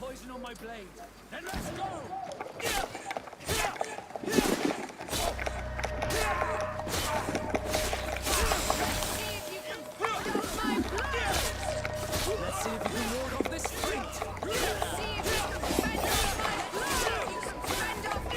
poison on my blade. Then let's go! Let's see if you can ward off this fate. See if you can fend off my blows. Fend off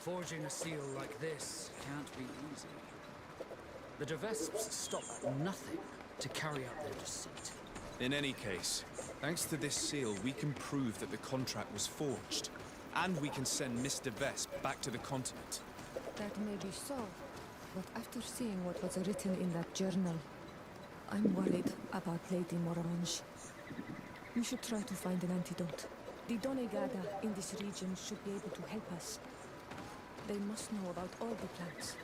Forging a seal like this can't be easy. The Vesps stop at nothing to carry out their deceit. In any case, thanks to this seal, we can prove that the contract was forged. And we can send Mr. Vespe back to the continent. That may be so, but after seeing what was written in that journal, I'm worried about Lady Morange. We should try to find an antidote. The Donegada in this region should be able to help us. They must know about all the plants.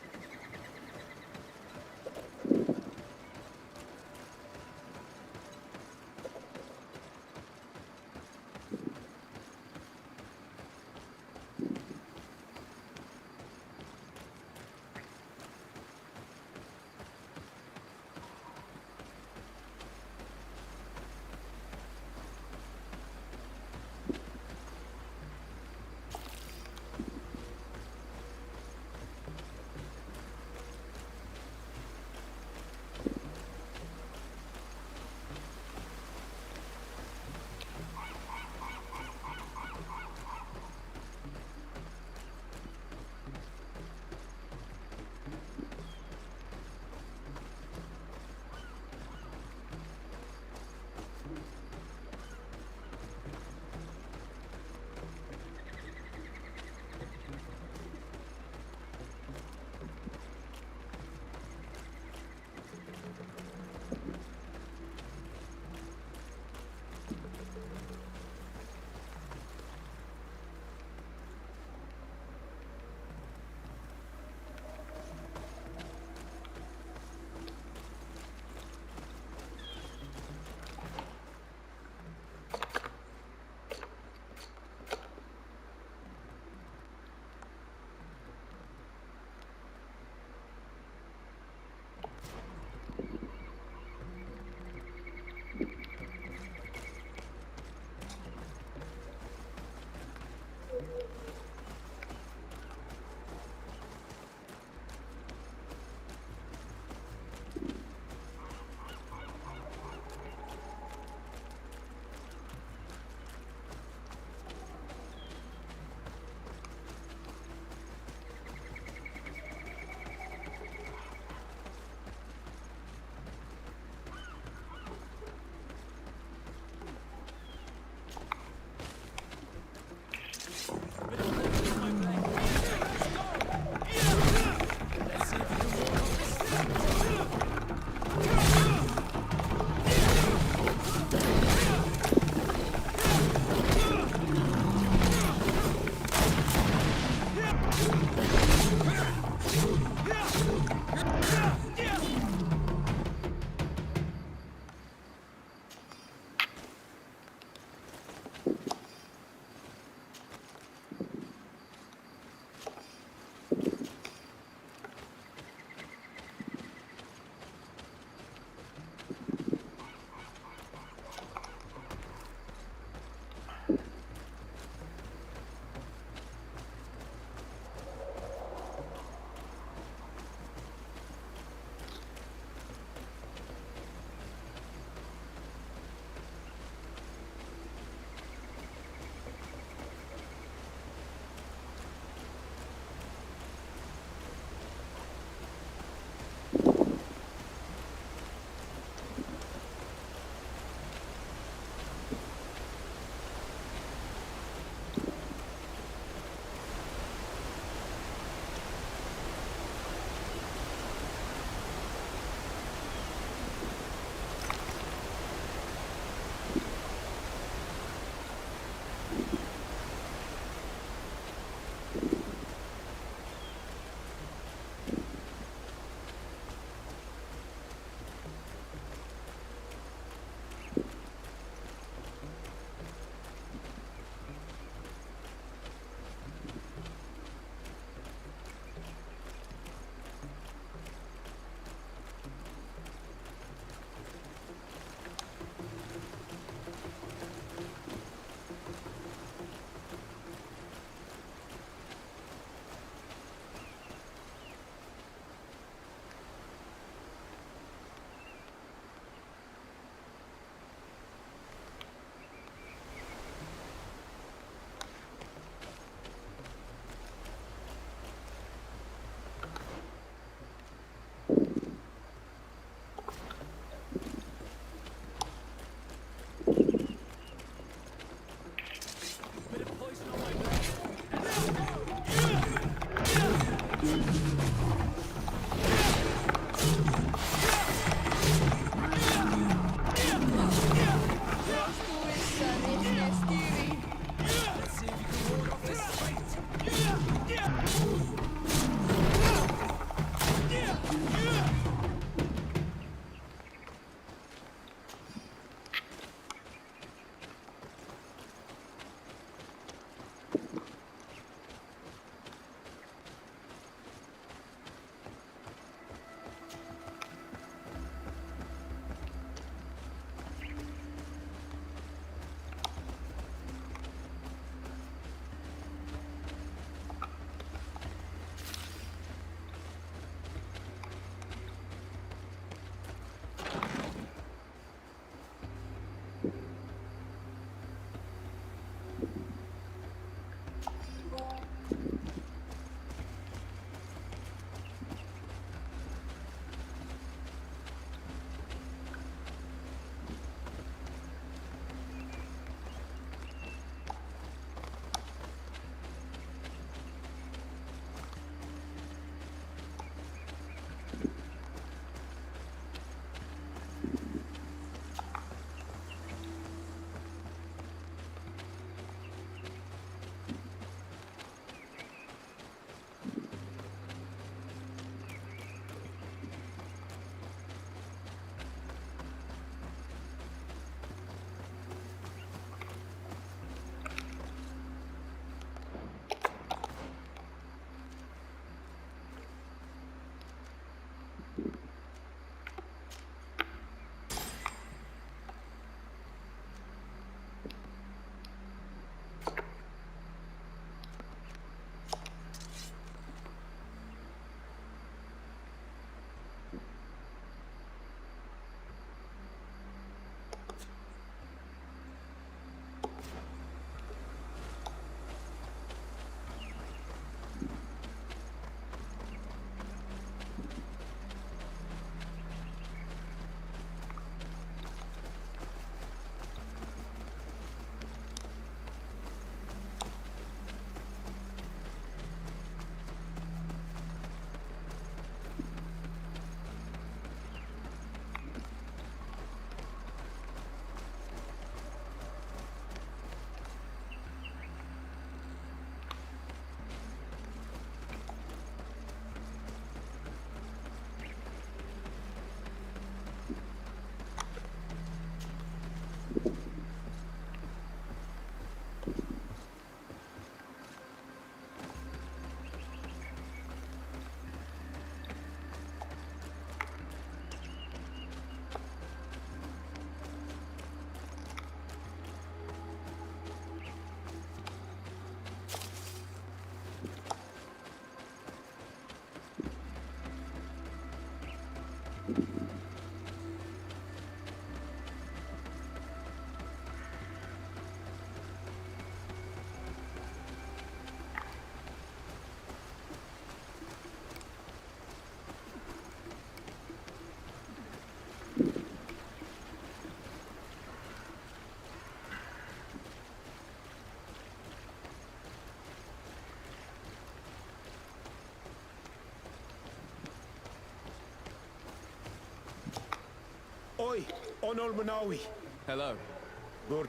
Manawi. Hello.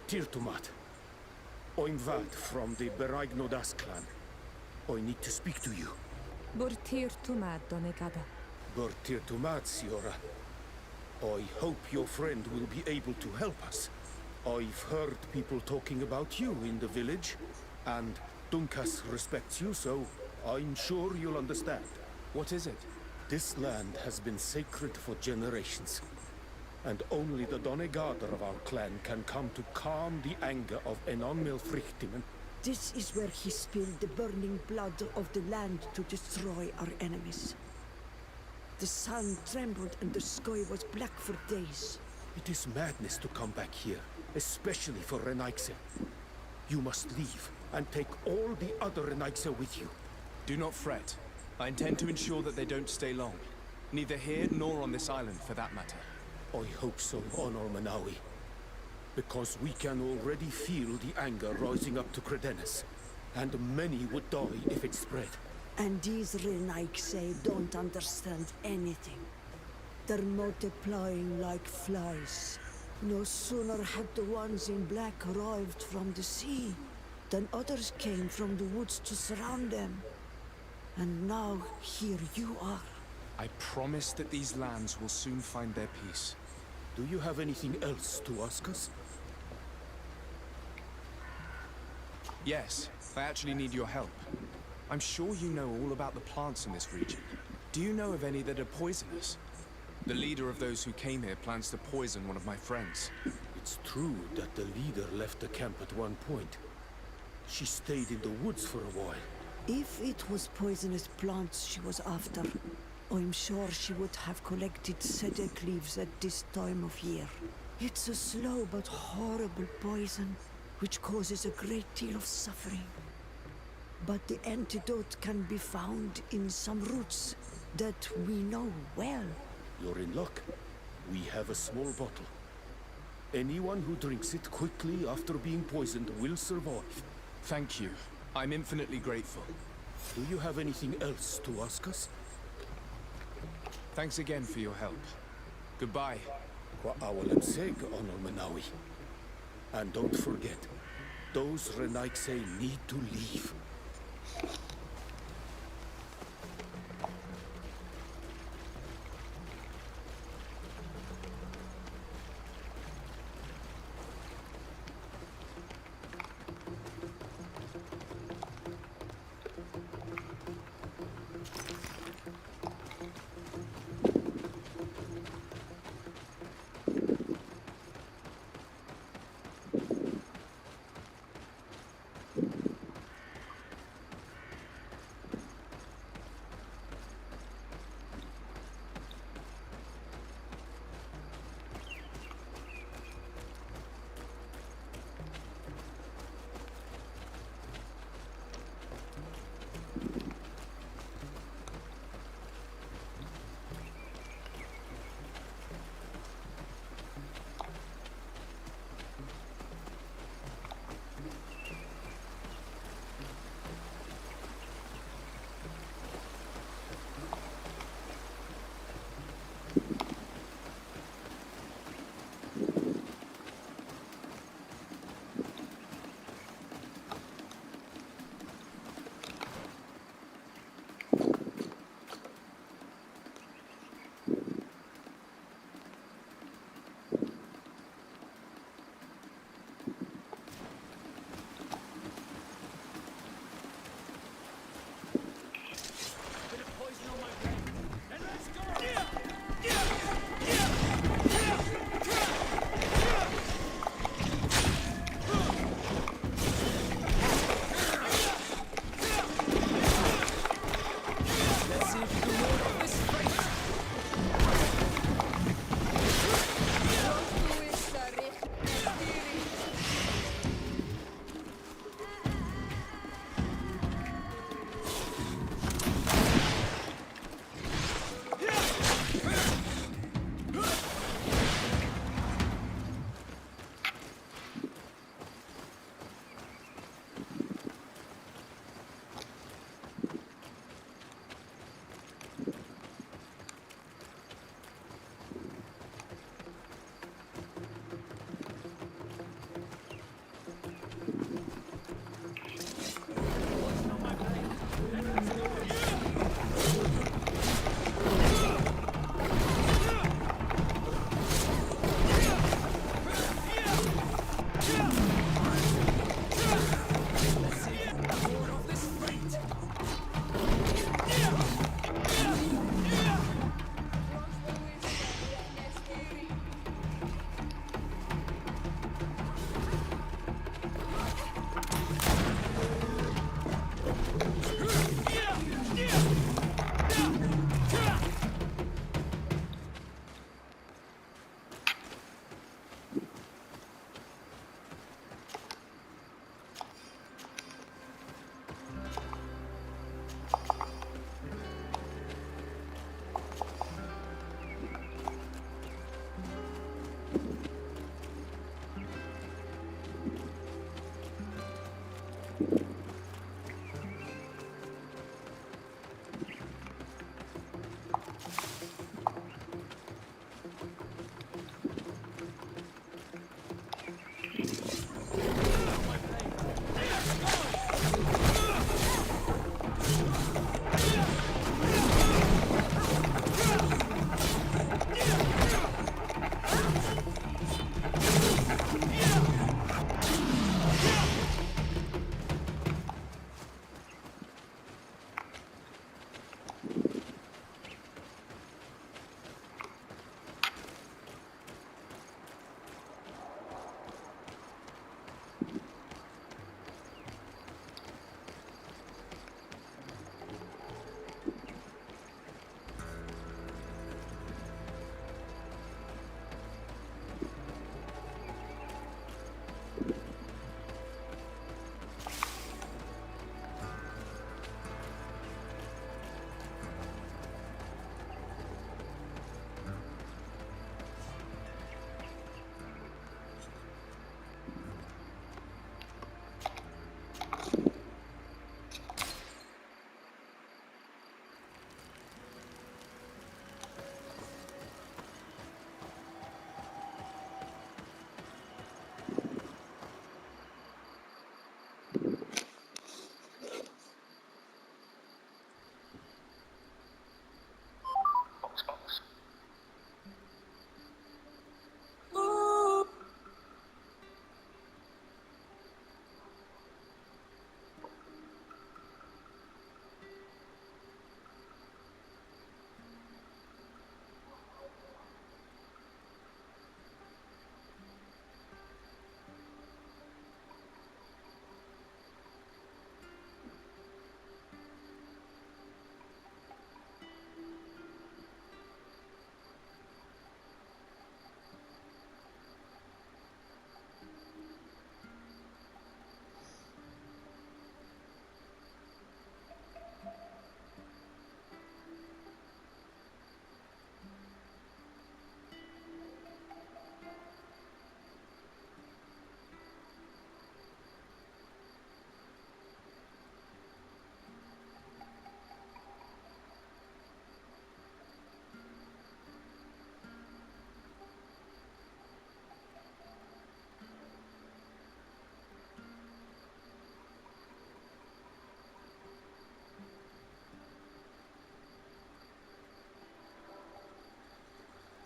Tirtumat. I'm Vad from the Beragnodas clan. I need to speak to you. Bortir tumad donegada. Tirtumat, Siora. I hope your friend will be able to help us. I've heard people talking about you in the village, and Dunkas respects you, so I'm sure you'll understand. What is it? This land has been sacred for generations, and only the Donegader of our clan can come to calm the anger of Enonmil Frichtimen. This is where he spilled the burning blood of the land to destroy our enemies. The sun trembled and the sky was black for days. It is madness to come back here, especially for Renaigse. You must leave and take all the other Renaigse with you. Do not fret. I intend to ensure that they don't stay long. Neither here nor on this island, for that matter. I hope so, Honor Manawi. Because we can already feel the anger rising up to Credennis. And many would die if it spread. And these Renaigse don't understand anything. They're multiplying like flies. No sooner had the ones in black arrived from the sea than others came from the woods to surround them. And now here you are. I promise that these lands will soon find their peace. Do you have anything else to ask us? Yes, I actually need your help. I'm sure you know all about the plants in this region. Do you know of any that are poisonous? The leader of those who came here plans to poison one of my friends. It's true that the leader left the camp at one point. She stayed in the woods for a while. If it was poisonous plants she was after, I'm sure she would have collected Sardet leaves at this time of year. It's a slow but horrible poison, which causes a great deal of suffering. But the antidote can be found in some roots that we know well. You're in luck. We have a small bottle. Anyone who drinks it quickly after being poisoned will survive. Thank you. I'm infinitely grateful. Do you have anything else to ask us? Thanks again for your help. Goodbye. Kwa'awalamseg, Honor Manawi. And don't forget, those Renaigse need to leave.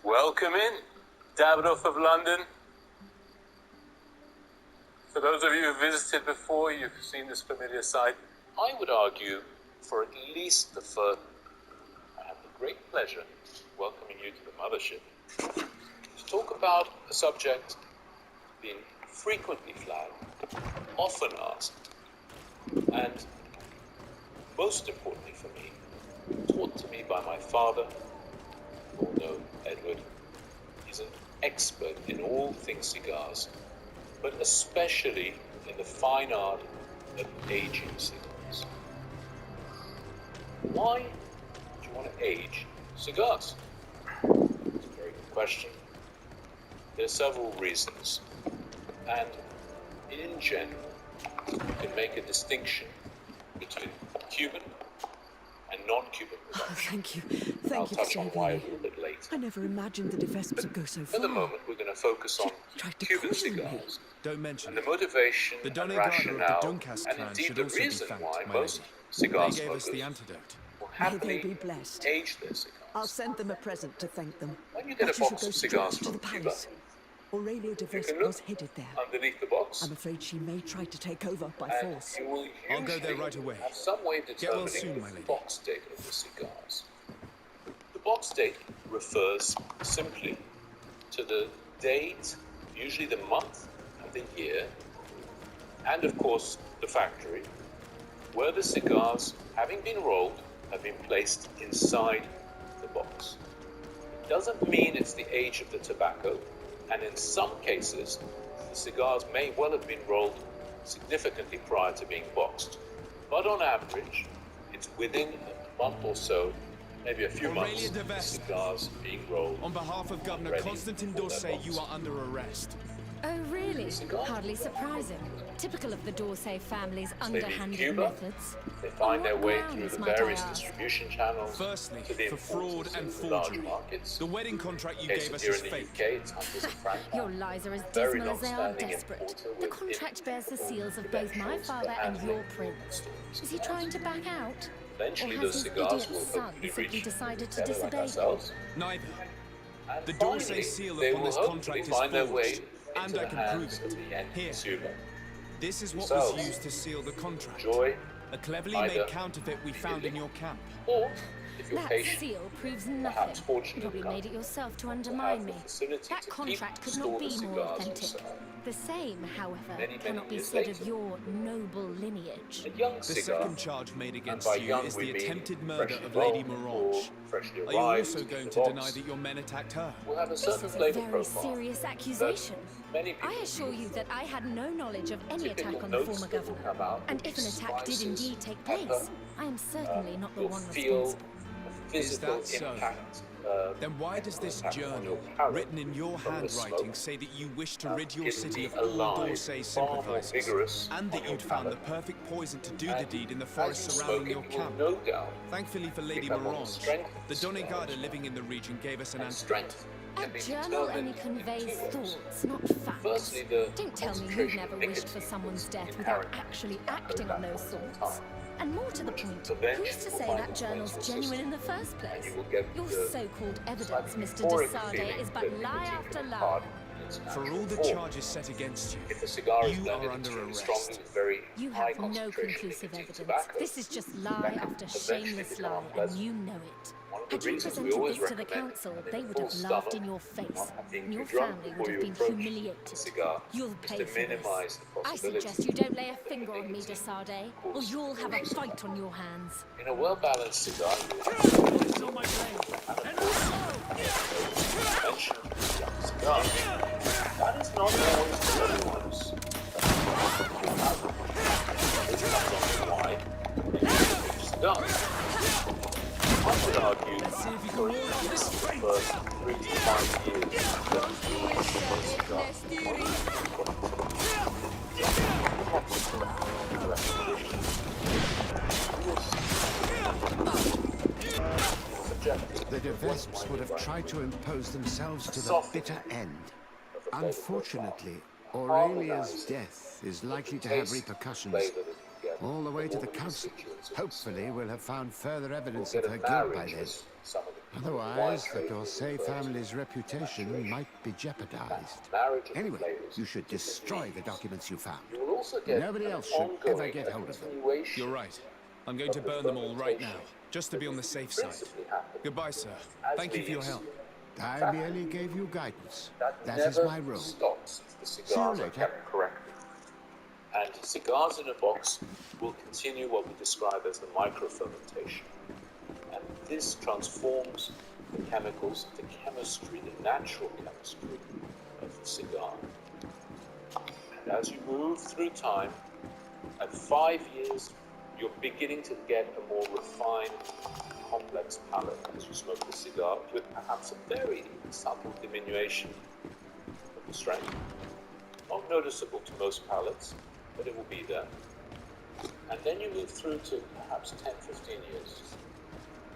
Welcome in, Davidoff of London. For those of you who visited before, you've seen this familiar sight. I would argue, for at least the first, I have the great pleasure of welcoming you to the mothership to talk about a subject being frequently flagged, often asked, and most importantly for me, taught to me by my father. Although Edward is an expert in all things cigars, but especially in the fine art of aging cigars. Why do you want to age cigars? It's a very good question. There are several reasons, and in general, you can make a distinction between Cuban and non-Cuban production. Thank you. I'll Thank you touch for on saving why a me. little bit later. I never imagined that the Vespe would go so For far. the moment, we're going to focus on tried to Cuban poison me. cigars Don't mention and the it. motivation The and Donegada of the rationale, Duncas and clan indeed should the also be reason thanked, why my most lady. cigar They gave us smokers the antidote. will May they happily be blessed. age their cigars. I'll send them a present to thank them. When you get But a you should box go of straight cigars to from the Cuba, palace. Aurelia de you can Vespe look was headed there. underneath the box, I'm afraid she may try to take over by and force. you will I'll go there usually right away. have some way of Get well determining soon, the my lady. box date of the cigars. The box date refers simply to the date, usually the month and the year, and of course the factory, where the cigars, having been rolled, have been placed inside the box. It doesn't mean it's the age of the tobacco, and in some cases, the cigars may well have been rolled significantly prior to being boxed. But on average, it's within a month or so, maybe a few Aurelia months, de the Vespe. cigars being rolled. On behalf of Governor ready Constantin for their d'Orsay, you box. are under arrest. Oh, really? Cigar? Hardly surprising. Typical of the Dorsey family's Maybe in underhanded Cuba? methods. They find their On way what through the grounds, might I various ask? distribution channels Firstly, to the for fraud importers and in the large forgery. markets. The wedding contract you Case gave of us here is in the fake. UK, it's Hunters and Frank. Your lies are as Very dismal as they are long-standing desperate. importer The with contract bears the seals of both my credentials father for and your handling prince. stores. Is he trying to back out? Eventually, Or those has his cigars idiot will son hopefully simply reach decided to together like disobey him? ourselves. Neither. And The finally, Dorsey seal they upon will this hopefully contract is find their way forged, into and the I can prove hands of it. the end Here. consumer. This is what Themselves. was used to seal the contract. Enjoy, A cleverly either made counterfeit we found in your camp. or if you're That patient, seal proves perhaps nothing. fortunate You probably enough made it yourself to have undermine the me. facility That to contract keep could store not the be more cigars authentic. yourself. The same, however, Many cannot be years said later. of your noble lineage. A young The cigar, second charge made and against by you young is we the mean attempted murder freshly of Lady rolled Morange. or freshly Are you arrived also into going the to box, deny that your men attacked her? will have a This certain is a flavor very profile. serious accusation. Many people I assure you that I had no knowledge of any Typical attack on the notes former that will governor. come out And will if be an attack did spices, indeed take pepper. place, I am certainly not the You'll one feel responsible. the physical that so? impact. Then why does this impact on journal, your palate written in your from the handwriting, smoke, say that you wish to rid your gives city me of a all lie Dorsey far more sympathizers, vigorous and on that your you'd found the palate? perfect poison to do the And deed in the as forest you surrounding smoke your it, you will camp? no doubt Thankfully for Lady pick up on the Morange, strength of the the cigars. Donegada living in the region gave us an and antidote. strength can A be journal only determined in conveys two ways. thoughts, not facts. Firstly, the Don't tell me you've concentration never of wished for nicotine someone's is death without inherent actually in acting on that those point in thoughts. time. And more to the point, Eventually who's to you'll say find that its journal's way to a genuine in system, the first and place? you will get Your the so-called evidence, slightly Mr. de euphoric Sardet, feeling is but that lie nicotine after can lie. impart in its For natural all the form. charges set against you, If the cigar is you blended are under extremely arrest. strongly with very You high have no concentration of conclusive nicotine evidence. tobacco, This is just that lie can after eventually shameless become lie, and unpleasant. you know it. One of the Had you reasons we presented always this to the recommend council, having they a would full have laughed stomach in your and face, not being and too your drunk family before would you have been approach humiliated. the cigar You'll pay to for this. minimize the I possibility suggest you don't lay a that finger on me, de nicotine Sardet, or causes you'll have a poison. fight on your hands. In a well-balanced cigar, you will have On my brain. mentioned young cigar. That is not always the everyone's. This comes on why each cigar. I would argue for at least the first 3 to 5 years that most cigars The de Vesps would have tried to impose themselves to the bitter end. Unfortunately, Aurelia's death is likely to have repercussions all the way to the council. Hopefully, we'll have found further evidence of her guilt by then. Otherwise, the Dorsey family's reputation might be jeopardized. Anyway, you should destroy the documents you found. Nobody else should ever get hold of them. You're right. I'm going to burn them all right now, just to be on the safe side. Goodbye, sir. Thank you for your help. I merely gave you guidance. That is never my role. stops if the See you cigars are later. kept correctly. And cigars in a box will continue what we describe as the microfermentation. And this transforms the chemicals, the chemistry, the natural chemistry of the cigar. And as you move through time, at 5 years, you're beginning to get a more refined, complex palate as you smoke the cigar, with perhaps a very subtle diminution of the strength. Not noticeable to most palates, but it will be there. And then you move through to perhaps 10, 15 years.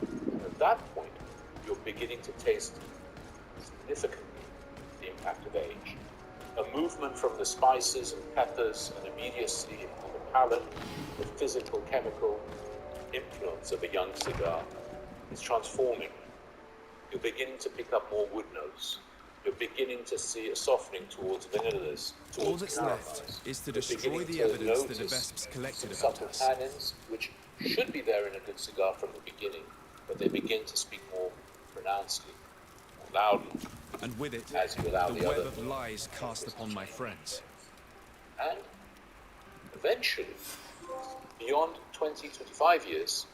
And at that point, you're beginning to taste significantly the impact of age. A movement from the spices and peppers and immediacy of the palate, the physical, chemical influence of a young cigar is transforming. You're beginning to pick up more wood notes. You're beginning to see a softening towards vanillas, All towards that's caramels. left is to You're destroy beginning the to evidence that the notice Vesps collected some about subtle us. tannins, which should be there in a good cigar from the beginning, but they begin to speak more pronouncedly, more loudly, And with it, as you allow the the web other of lies cast upon my friends. And eventually, beyond 20, 25 years,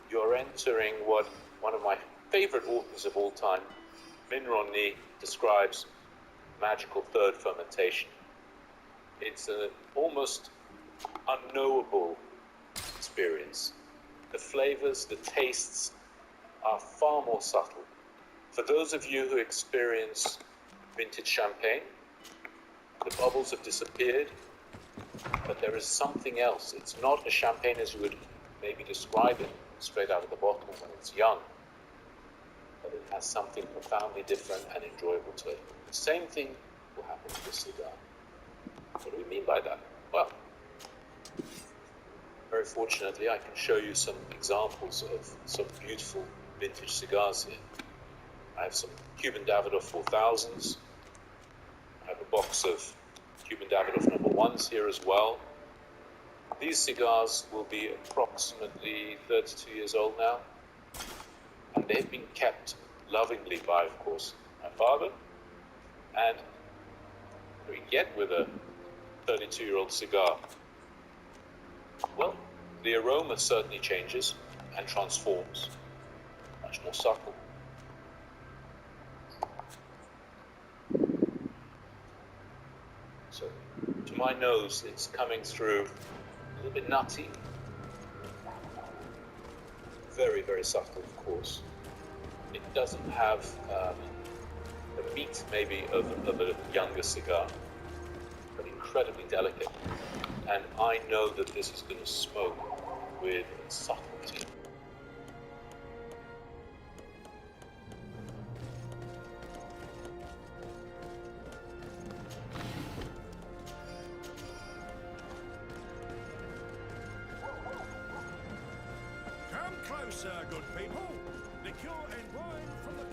you're entering what one of my favorite authors of all time, Min Ron-Ni, describes magical third fermentation. It's an almost unknowable experience. The flavors, the tastes are far more subtle. For those of you who experience vintage champagne, The bubbles have disappeared, but there is something else. It's not a champagne as you would maybe describe it straight out of the bottle when it's young, but it has something profoundly different and enjoyable to it. The same thing will happen with the cigar. What do we mean by that? Well, very fortunately, I can show you some examples of some beautiful vintage cigars here. I have some Cuban Davidoff 4000s. I have a box of Cuban Davidoff number 1s here as well. These cigars will be approximately 32 years old now, and they've been kept lovingly by, of course, my father. And what do we get with a 32-year-old cigar? Well, the aroma certainly changes and transforms, much more subtle. So, to my nose, it's coming through a little bit nutty. Very, very subtle, of course. It doesn't have the meat, maybe, of a younger cigar, but incredibly delicate. And I know that this is going to smoke with subtlety. Come closer, good people. Liqueur and wine from the